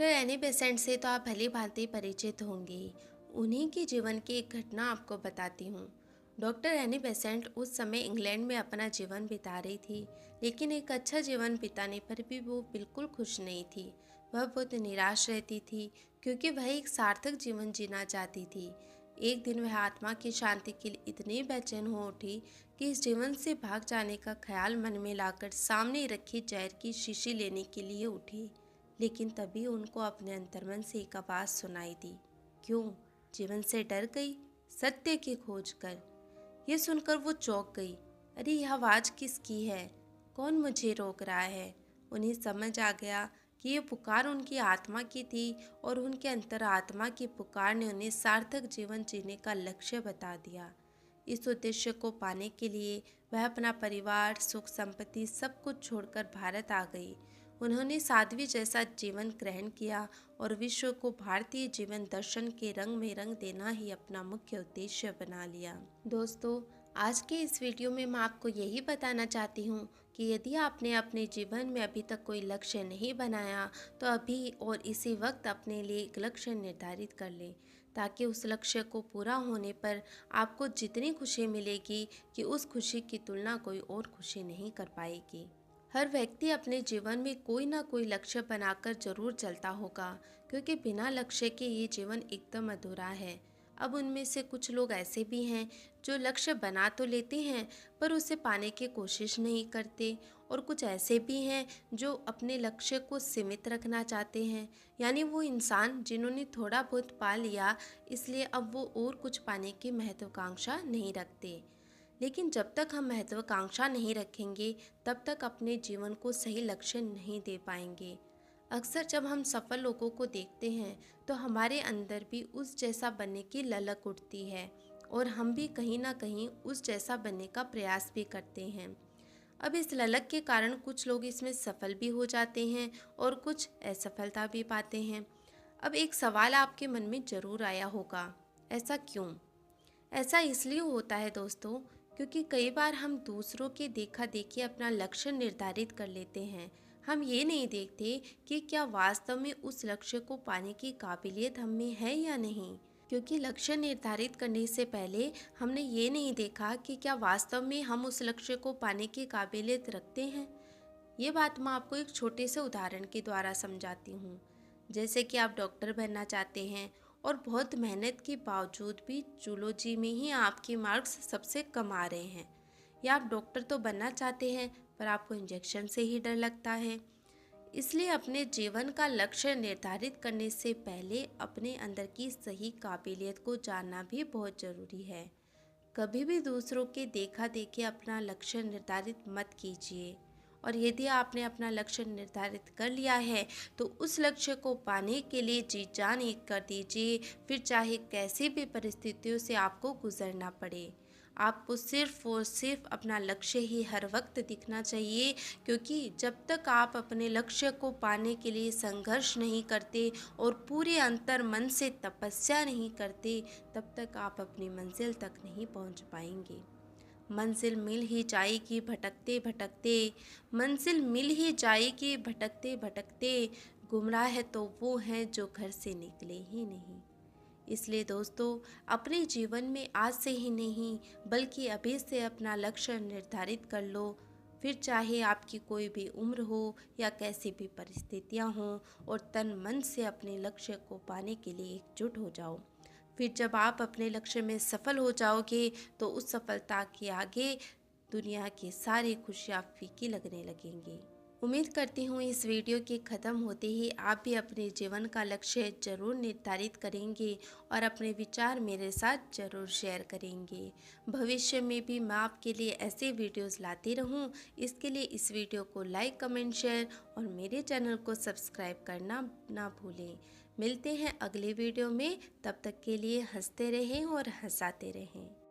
Doctor Annie Besant से तो आप भली भांति परिचित होंगे। उन्हीं के जीवन की एक घटना आपको बताती हूँ। डॉक्टर एनी बेसेंट उस समय इंग्लैंड में अपना जीवन बिता रही थी, लेकिन एक अच्छा जीवन बिताने पर भी वो बिल्कुल खुश नहीं थी। वह बहुत निराश रहती थी, क्योंकि वह एक सार्थक जीवन जीना चाहती थी। एक दिन वह आत्मा की शांति के लिए इतनी बेचैन हो उठी कि इस जीवन से भाग जाने का ख्याल मन में लाकर सामने रखी जहर की शीशी लेने के लिए उठी। लेकिन तभी उनको अपने अंतर्मन से एक आवाज़ सुनाई दी। क्यों? जीवन से डर गई? सत्य की खोज कर। ये सुनकर वो चौंक गई। अरे, यह आवाज़ किसकी है? कौन मुझे रोक रहा है? उन्हें समझ आ गया कि ये पुकार उनकी आत्मा की थी, और उनके अंतरात्मा की पुकार ने उन्हें सार्थक जीवन जीने का लक्ष्य बता दिया। इस उद्देश्य को पाने के लिए वह अपना परिवार, सुख संपत्ति सब कुछ छोड़कर भारत आ गई। उन्होंने साध्वी जैसा जीवन ग्रहण किया और विश्व को भारतीय जीवन दर्शन के रंग में रंग देना ही अपना मुख्य उद्देश्य बना लिया। दोस्तों, आज के इस वीडियो में मैं आपको यही बताना चाहती हूँ कि यदि आपने अपने जीवन में अभी तक कोई लक्ष्य नहीं बनाया, तो अभी और इसी वक्त अपने लिए एक लक्ष्य निर्धारित कर लें, ताकि उस लक्ष्य को पूरा होने पर आपको जितनी खुशी मिलेगी कि उस खुशी की तुलना कोई और खुशी नहीं कर पाएगी। हर व्यक्ति अपने जीवन में कोई ना कोई लक्ष्य बनाकर जरूर चलता होगा, क्योंकि बिना लक्ष्य के ये जीवन एकदम अधूरा है। अब उनमें से कुछ लोग ऐसे भी हैं जो लक्ष्य बना तो लेते हैं, पर उसे पाने की कोशिश नहीं करते, और कुछ ऐसे भी हैं जो अपने लक्ष्य को सीमित रखना चाहते हैं। यानी वो इंसान जिन्होंने थोड़ा बहुत पा लिया, इसलिए अब वो और कुछ पाने की महत्वाकांक्षा नहीं रखते। लेकिन जब तक हम महत्वाकांक्षा नहीं रखेंगे, तब तक अपने जीवन को सही लक्ष्य नहीं दे पाएंगे। अक्सर जब हम सफल लोगों को देखते हैं, तो हमारे अंदर भी उस जैसा बनने की ललक उठती है, और हम भी कहीं ना कहीं उस जैसा बनने का प्रयास भी करते हैं। अब इस ललक के कारण कुछ लोग इसमें सफल भी हो जाते हैं, और कुछ असफलता भी पाते हैं। अब एक सवाल आपके मन में जरूर आया होगा, ऐसा क्यों? ऐसा इसलिए होता है दोस्तों, क्योंकि कई बार हम दूसरों के देखा देखी अपना लक्ष्य निर्धारित कर लेते हैं। हम ये नहीं देखते कि क्या वास्तव में उस लक्ष्य को पाने की काबिलियत हम में है या नहीं। क्योंकि लक्ष्य निर्धारित करने से पहले हमने ये नहीं देखा कि क्या वास्तव में हम उस लक्ष्य को पाने की काबिलियत रखते हैं। ये बात मैं आपको एक छोटे से उदाहरण के द्वारा समझाती हूँ। जैसे कि आप डॉक्टर बनना चाहते हैं, और बहुत मेहनत के बावजूद भी जूलॉजी में ही आपके मार्क्स सबसे कम आ रहे हैं। या आप डॉक्टर तो बनना चाहते हैं, पर आपको इंजेक्शन से ही डर लगता है। इसलिए अपने जीवन का लक्ष्य निर्धारित करने से पहले अपने अंदर की सही काबिलियत को जानना भी बहुत ज़रूरी है। कभी भी दूसरों के देखा देखी अपना लक्ष्य निर्धारित मत कीजिए, और यदि आपने अपना लक्ष्य निर्धारित कर लिया है, तो उस लक्ष्य को पाने के लिए जी जान एक कर दीजिए, फिर चाहे कैसी भी परिस्थितियों से आपको गुजरना पड़े। आपको सिर्फ और सिर्फ अपना लक्ष्य ही हर वक्त दिखना चाहिए, क्योंकि जब तक आप अपने लक्ष्य को पाने के लिए संघर्ष नहीं करते और पूरे अंतर मन से तपस्या नहीं करते, तब तक आप अपनी मंजिल तक नहीं पहुंच पाएंगे। मंजिल मिल ही जाएगी भटकते भटकते, मंजिल मिल ही जाएगी भटकते भटकते, गुमराह है तो वो हैं जो घर से निकले ही नहीं। इसलिए दोस्तों, अपने जीवन में आज से ही नहीं, बल्कि अभी से अपना लक्ष्य निर्धारित कर लो। फिर चाहे आपकी कोई भी उम्र हो या कैसी भी परिस्थितियां हों, और तन मन से अपने लक्ष्य को पाने के लिए एकजुट हो जाओ। फिर जब आप अपने लक्ष्य में सफल हो जाओगे, तो उस सफलता के आगे दुनिया की सारी खुशियाँ फीकी लगने लगेंगी। उम्मीद करती हूँ इस वीडियो के ख़त्म होते ही आप भी अपने जीवन का लक्ष्य जरूर निर्धारित करेंगे, और अपने विचार मेरे साथ जरूर शेयर करेंगे। भविष्य में भी मैं आपके लिए ऐसे वीडियोस लाती रहूँ। इसके लिए इस वीडियो को लाइक, कमेंट, शेयर और मेरे चैनल को सब्सक्राइब करना ना भूलें। मिलते हैं अगले वीडियो में, तब तक के लिए हंसते रहें और हंसाते रहें।